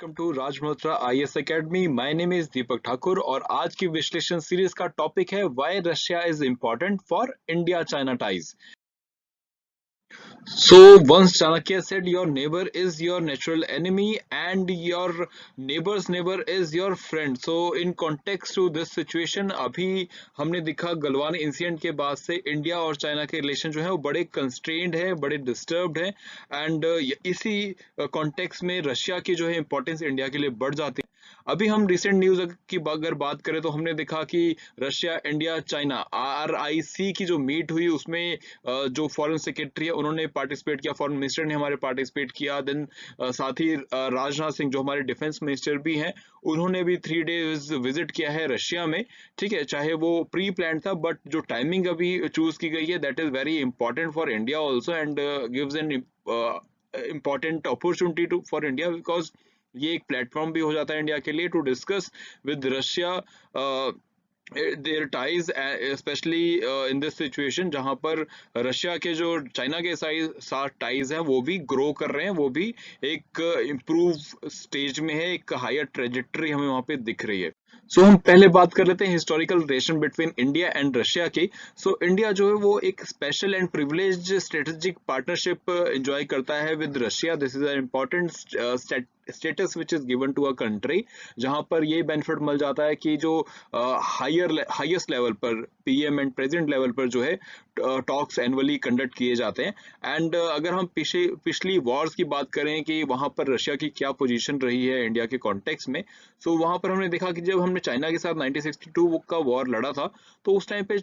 Welcome to Raj Malhotra IAS academy. My name is Deepak Thakur और आज की विश्लेषण सीरीज का टॉपिक है why Russia is important for India China ties. So once Chanakya said, your neighbor is your natural enemy and your neighbor's neighbor is your friend. So in context to this situation, अभी हमने दिखा Galwan incident के बाद से India और China के relation जो है वो बड़े कंस्ट्रेंड है, बड़े डिस्टर्ब्ड है एंड इसी कॉन्टेक्स्ट में रशिया की जो है इंपॉर्टेंस इंडिया के लिए बढ़ जाती है। अभी हम रिसेंट न्यूज की अगर बात करें तो हमने देखा कि रशिया इंडिया चाइना RIC की जो मीट हुई उसमें जो फॉरेन सेक्रेटरी है उन्होंने पार्टिसिपेट किया, फॉरेन मिनिस्टर ने हमारे पार्टिसिपेट किया। देन साथ ही राजनाथ सिंह जो हमारे डिफेंस मिनिस्टर भी हैं उन्होंने भी 3 days विजिट किया है रशिया में। ठीक है, चाहे वो प्री प्लान था बट जो टाइमिंग अभी चूज की गई है that is very important for India also and gives an important opportunity to for India because ये एक प्लेटफॉर्म भी हो जाता है इंडिया के लिए to discuss with Russia their ties, specially in this situation जहां पर रशिया के जो चाइना के साथ टाइज हैं वो भी ग्रो कर रहे हैं, वो भी एक इम्प्रूव स्टेज में है, एक हायर ट्रेजेक्टरी हमें वहां पे दिख रही है। सो हम पहले बात कर लेते हैं historical relation between India and Russia की। सो इंडिया जो है वो एक special and privileged strategic partnership enjoy करता है with Russia. This is an important status which is given to a country, जहां पर ये बेनिफिट मिल जाता है कि जो हाईएस्ट लेवल पर PM एंड प्रेसिडेंट लेवल पर जो है टॉक्स एनुअली कंडक्ट किए जाते हैं। एंड अगर हम पिछली वॉर्स की बात करें कि वहां पर रशिया की क्या पोजीशन रही है इंडिया के कॉन्टेक्स्ट में, सो वहां पर हमने देखा कि जब हमने चाइना के साथ 1962 का वॉर लड़ा था तो उस टाइम पे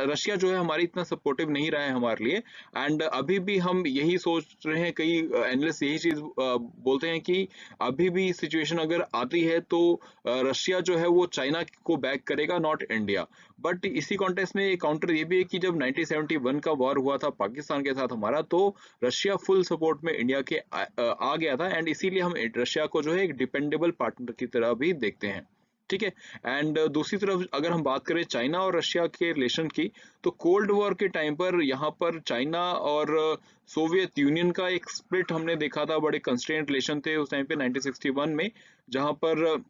रशिया जो है हमारी इतना सपोर्टिव नहीं रहा है हमारे लिए। एंड अभी भी हम यही सोच रहे हैं, कई एनालिस्ट यही चीज बोलते हैं कि अभी भी सिचुएशन अगर आती है तो रशिया जो है वो चाइना को बैक करेगा, नॉट इंडिया। बट इसी कॉन्टेक्स्ट में काउंटर ये भी है कि जब 1971 का वॉर हुआ था पाकिस्तान के साथ हमारा, तो रशिया फुल सपोर्ट में इंडिया के आ गया था एंड इसीलिए हम रशिया को जो है एक डिपेंडेबल पार्टनर की तरह भी देखते हैं। ठीक है, एंड दूसरी तरफ अगर हम बात करें चाइना और रशिया के रिलेशन की, तो कोल्ड वॉर के टाइम पर यहाँ पर चाइना और सोवियत यूनियन का एक स्प्लिट हमने देखा था। बड़े कंस्ट्रेंट रिलेशन थे उस टाइम पे 1961 में, जहां पर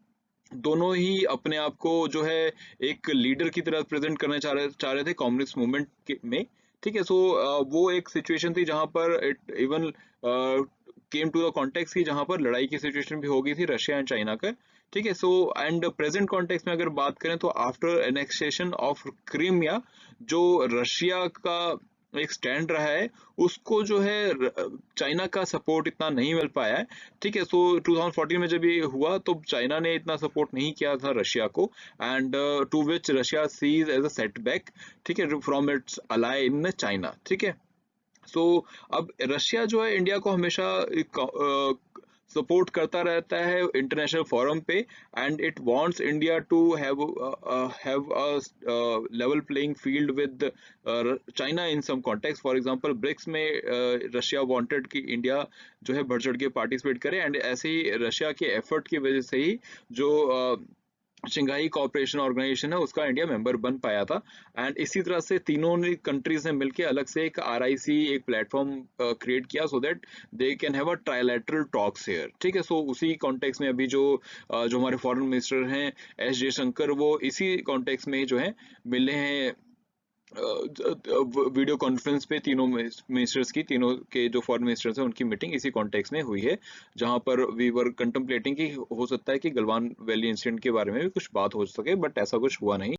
दोनों ही अपने आप को जो है एक लीडर की तरह प्रेजेंट करना चाह रहे थे कम्युनिस्ट मूवमेंट में। ठीक है, सो वो एक सिचुएशन थी जहां पर it even came to the context की जहां पर लड़ाई की सिचुएशन भी हो गई थी रशिया एंड चाइना का। ठीक है, सो एंड प्रेजेंट कॉन्टेक्स्ट में अगर बात करें तो आफ्टर एनेक्सेशन ऑफ क्रीमिया जो रशिया का एक स्टैंड रहा है उसको जो है चाइना का सपोर्ट इतना नहीं मिल पाया है। ठीक है, सो 2014 में जब ये हुआ तो चाइना ने इतना सपोर्ट नहीं किया था रशिया को and to which Russia sees as a setback. ठीक है, from its ally in China. ठीक है, सो अब रशिया जो है इंडिया को हमेशा सपोर्ट करता रहता है इंटरनेशनल फोरम पे and it wants India to have a level playing field with China in some context. For example BRICS में रशिया वांटेड कि इंडिया जो है बढ़ चढ़ के पार्टिसिपेट करे एंड ऐसे ही रशिया के एफर्ट की वजह से ही जो शंघाई कोऑपरेशन ऑर्गेनाइजेशन है उसका इंडिया मेंबर बन पाया था। एंड इसी तरह से तीनों कंट्रीज ने मिलकर अलग से एक RIC एक प्लेटफॉर्म क्रिएट किया so that they can have a trilateral talks here. ठीक है, सो उसी कॉन्टेक्स्ट में अभी जो हमारे फॉरेन मिनिस्टर हैं S जयशंकर, वो इसी कॉन्टेक्स्ट में जो है मिले हैं वीडियो कॉन्फ्रेंस पे तीनों मिनिस्टर्स की, तीनों के जो फॉरेन मिनिस्टर्स हैं उनकी मीटिंग इसी कॉन्टेक्स्ट में हुई है, जहां पर वी वर कंtemplating कि हो सकता है कि गलवान वैली इंसिडेंट के बारे में भी कुछ बात हो सके बट ऐसा कुछ हुआ नहीं।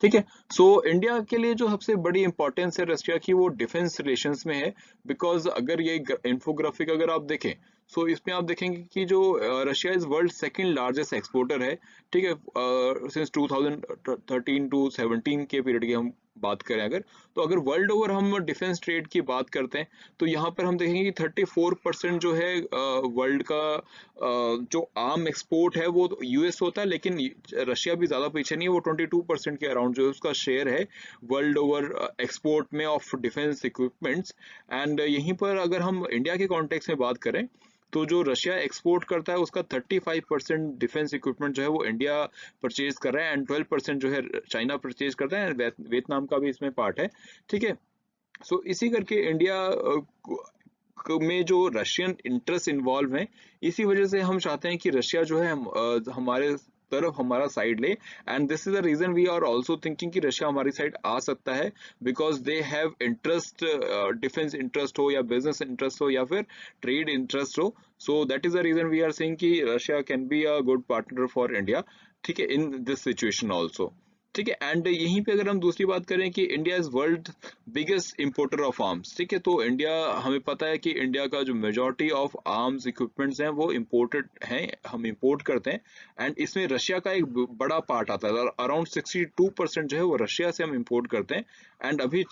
ठीक है, सो इंडिया के लिए जो सबसे बड़ी इंपॉर्टेंस है रशिया की वो डिफेंस रिलेशंस में है बिकॉज अगर ये इंफोग्राफिक अगर आप देखें सो इसमें आप देखेंगे कि जो Russia is world second largest exporter है। ठीक है, सिंस 2013 टू 17 के पीरियड की हम बात करें अगर, तो अगर वर्ल्ड ओवर हम डिफेंस ट्रेड की बात करते हैं तो यहाँ पर हम देखेंगे कि 34% जो है वर्ल्ड का जो आर्म एक्सपोर्ट है वो US होता है, लेकिन रशिया भी ज्यादा पीछे नहीं है, वो 22% के अराउंड जो है उसका शेयर है वर्ल्ड ओवर एक्सपोर्ट में ऑफ डिफेंस इक्विपमेंट्स। एंड यहीं पर अगर हम इंडिया के कॉन्टेक्स्ट में बात करें तो जो रशिया एक्सपोर्ट करता है उसका 35% डिफेंस इक्विपमेंट जो है वो इंडिया परचेज कर रहा है एंड 12% जो है चाइना परचेज करता है, वियतनाम का भी इसमें पार्ट है। ठीक है, सो इसी करके इंडिया में जो रशियन इंटरेस्ट इन्वॉल्व हैं, इसी वजह से हम चाहते हैं कि रशिया जो है हमारे तरफ हमारा साइड ले, and this is the reason we are also thinking कि रशिया हमारी साइड आ सकता है, because they have interest, defence interest हो या बिजनेस इंटरेस्ट हो या फिर ट्रेड इंटरेस्ट हो. So that is the reason we are saying कि Russia can be a good partner for India, ठीक है, इन दिस सिचुएशन ऑल्सो. ठीक है, एंड यहीं पे अगर हम दूसरी बात करें कि India is world biggest importer of arms, ठीक है, तो इंडिया, हमें पता है कि इंडिया का जो मेजॉरिटी ऑफ आर्म्स इक्विपमेंट्स हैं वो इंपोर्टेड हैं, हम इंपोर्ट करते हैं, एंड इसमें रशिया का एक बड़ा पार्ट आता है. अराउंड 62% जो है वो रशिया से हम इंपोर्ट करते हैं. एंड अभी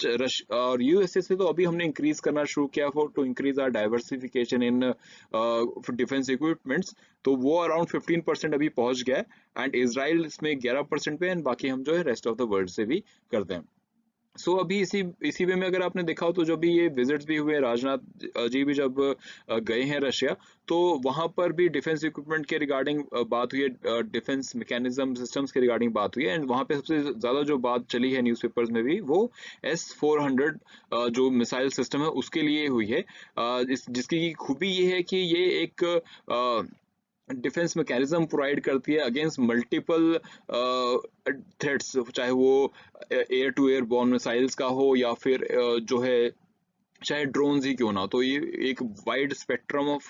और यूएसए से तो अभी हमने इंक्रीज करना शुरू किया for to increase our diversification in defence equipments, तो वो अराउंड 15% अभी पहुंच गया है. एंड इसराइल इसमें 11% पे, एंड बाकी हम जो है रेस्ट ऑफ द वर्ल्ड से भी करते हैं. सो अभी इसी वे में अगर आपने देखा हो तो जब भी ये विजिट्स भी हुए, राजनाथ जी भी जब गए हैं रशिया, तो वहां पर भी डिफेंस इक्विपमेंट के रिगार्डिंग बात हुई है, डिफेंस मैकेनिज्म सिस्टम्स के रिगार्डिंग बात हुई है, एंड वहां पे सबसे ज्यादा जो बात चली है न्यूज़पेपर्स में भी वो S-400 जो मिसाइल सिस्टम है उसके लिए हुई है, जिसकी खूबी ये है कि ये एक डिफेंस मैकेनिज्म प्रोवाइड करती है अगेंस्ट मल्टीपल थ्रेट्स, चाहे वो air to air borne missiles का हो या फिर जो है चाहे ड्रोन्स ही क्यों ना, तो ये एक वाइड स्पेक्ट्रम ऑफ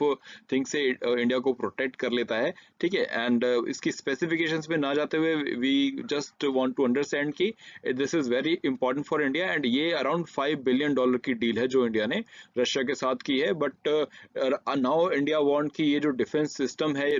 थिंग से इंडिया को प्रोटेक्ट कर लेता है. ठीक है, एंड इसकी स्पेसिफिकेशंस में ना जाते हुए we just want to understand कि this is very important for India, and ये अराउंड $5 बिलियन की डील है जो इंडिया ने रशिया के साथ की है. बट नाउ इंडिया वांट कि ये जो डिफेंस सिस्टम है,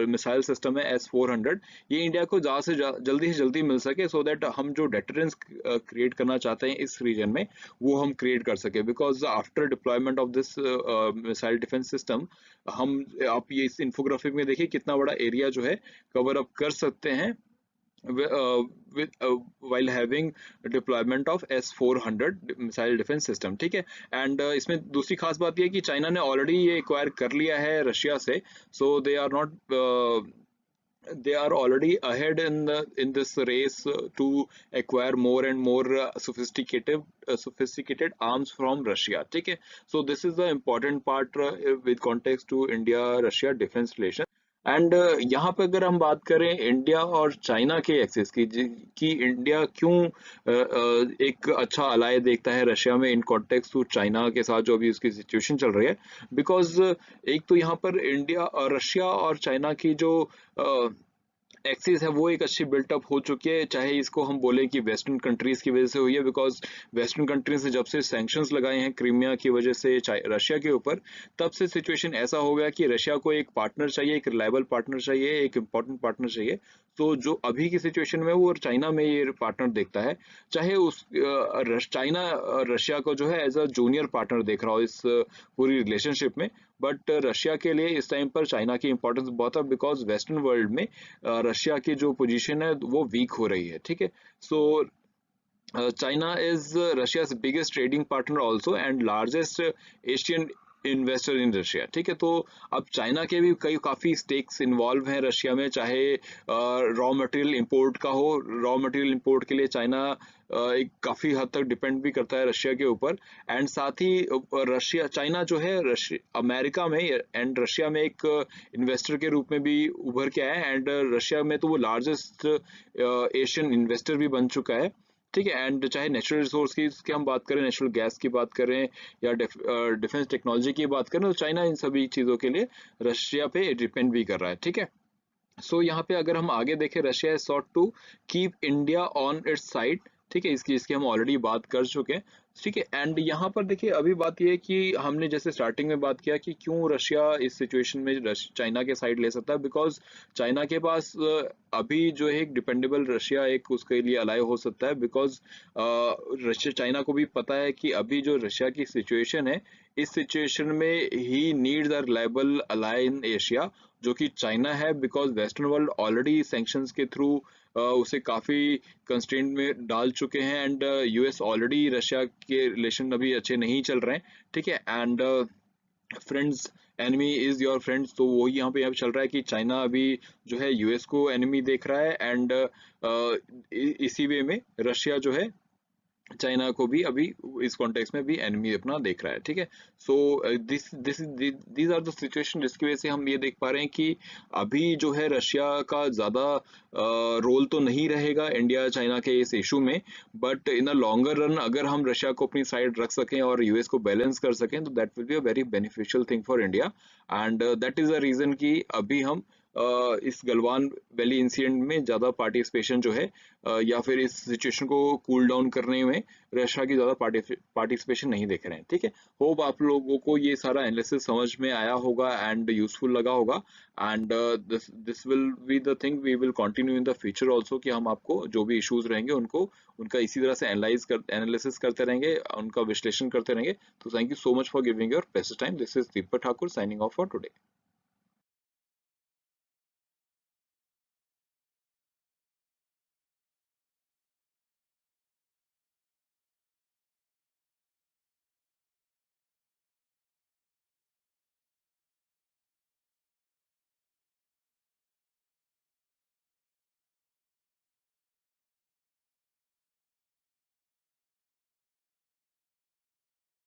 मिसाइल सिस्टम है S-400, ये इंडिया को ज़्यादा से जल्दी से जल्दी मिल सके, सो दैट हम जो डेटरेंस क्रिएट करना चाहते हैं इस रीजन में वो हम क्रिएट कर सके. Because after deployment of this missile defence system, हम, आप ये इस इंफोग्राफिक में देखिए कितना बड़ा एरिया जो है कवर अप कर सकते हैं while having deployment of S-400 missile defence system. ठीक है, एंड इसमें दूसरी खास बात यह है कि चाइना ने ऑलरेडी ये एक्वायर कर लिया है रशिया से, so they are not, they are already ahead in this race to acquire more and more sophisticated arms from Russia. ठीक है, so this is the important part with context to India Russia defense relation. And यहाँ पे अगर हम बात करें India और China के एक्सेस की, कि इंडिया क्यों एक अच्छा अलाय देखता है रशिया में इन कॉन्टेक्स्ट टू चाइना के साथ जो अभी उसकी सिचुएशन चल रही है. बिकॉज एक तो यहाँ पर इंडिया और रशिया और चाइना की जो एक्सिस है वो एक अच्छी बिल्टअप हो चुकी है, चाहे इसको हम बोले कि वेस्टर्न कंट्रीज की वजह से हुई है, बिकॉज वेस्टर्न कंट्रीज ने जब से सैंक्शंस लगाए हैं क्रीमिया की वजह से रशिया के ऊपर, तब से सिचुएशन ऐसा हो गया कि रशिया को एक पार्टनर चाहिए, एक रिलायबल पार्टनर चाहिए, एक इम्पोर्टेंट पार्टनर चाहिए. तो जो अभी की सिचुएशन में वो चाइना में ये पार्टनर देखता है, चाहे उस चाइना रशिया को जो है एज अ जूनियर पार्टनर देख रहा हो इस पूरी रिलेशनशिप में, बट रशिया के लिए इस टाइम पर चाइना की इंपॉर्टेंस बहुत है, बिकॉज वेस्टर्न वर्ल्ड में रशिया की जो पोजीशन है वो वीक हो रही है. ठीक है, सो China is Russia's biggest trading partner also and largest Asian investor in Russia. ठीक है, तो अब चाइना के भी काफी स्टेक्स इन्वॉल्व हैं रशिया में, चाहे रॉ मटेरियल इंपोर्ट का हो. रॉ मटेरियल इंपोर्ट के लिए चाइना एक काफी हद तक डिपेंड भी करता है रशिया के ऊपर, एंड साथ ही रशिया, चाइना जो है अमेरिका में एंड रशिया में एक इन्वेस्टर के रूप में भी उभर के आया है, एंड रशिया में तो वो लार्जेस्ट एशियन इन्वेस्टर भी बन चुका है. ठीक है, एंड चाहे नेचुरल रिसोर्स की हम बात करें, नेचुरल गैस की बात करें या डिफेंस टेक्नोलॉजी की बात करें, तो चाइना इन सभी चीज़ों के लिए रशिया पे डिपेंड भी कर रहा है. ठीक है, सो यहाँ पे अगर हम आगे देखें, Russia sought to keep India on its side. ठीक है, इसकी हम ऑलरेडी बात कर चुके हैं. ठीक है, एंड यहाँ पर देखिए अभी बात यह है कि हमने जैसे स्टार्टिंग में बात किया कि क्यों रशिया इस सिचुएशन में चाइना के साइड ले सकता है, बिकॉज चाइना के पास अभी जो है एक डिपेंडेबल रशिया एक उसके लिए अलाय हो सकता है, बिकॉज रशिया, चाइना को भी पता है कि अभी जो रशिया की सिचुएशन है, इस सिचुएशन में he needs our reliable ally in Asia, जो कि चाइना है, because western world already sanctions के थ्रू उसे काफी कंस्ट्रेंट में डाल चुके हैं, एंड यूएस ऑलरेडी रशिया के रिलेशन अभी अच्छे नहीं चल रहे हैं. ठीक है, and friends enemy is your friends, तो वही यहाँ पे चल रहा है कि चाइना अभी जो है यूएस को एनिमी देख रहा है, एंड इसी वे में रशिया जो है चाइना को भी अभी इस कॉन्टेक्स्ट में भी एनिमी अपना देख रहा है, ठीक है। So this this these are the situation जिसकी वजह से हम ये देख पा रहे हैं कि अभी जो है रशिया का ज़्यादा रोल तो नहीं रहेगा इंडिया चाइना के इस इशू में, but in a longer run अगर हम रशिया को अपनी साइड रख सकें और यूएस को बैलेंस कर सकें तो that will be a very beneficial thing for India. And that is the reason कि अभी हम इस गलवान वैली इंसिडेंट में ज़्यादा पार्टिसिपेशन जो है या फिर इस सिचुएशन को कूल डाउन करने में रशिया की ज़्यादा पार्टिसिपेशन नहीं देख रहे हैं, ठीक है। होप आप लोगों को ये सारा एनालिसिस समझ में आया होगा एंड यूजफुल लगा होगा। And this this will be the thing we will continue in the future also, कि हम आपको जो भी इश्यूज रहेंगे उनको उनका इसी तरह से एनालिसिस करते रहेंगे, उनका विश्लेषण करते रहेंगे। तो thank you so much for giving your precious time. This is Deepak Thakur signing off for today.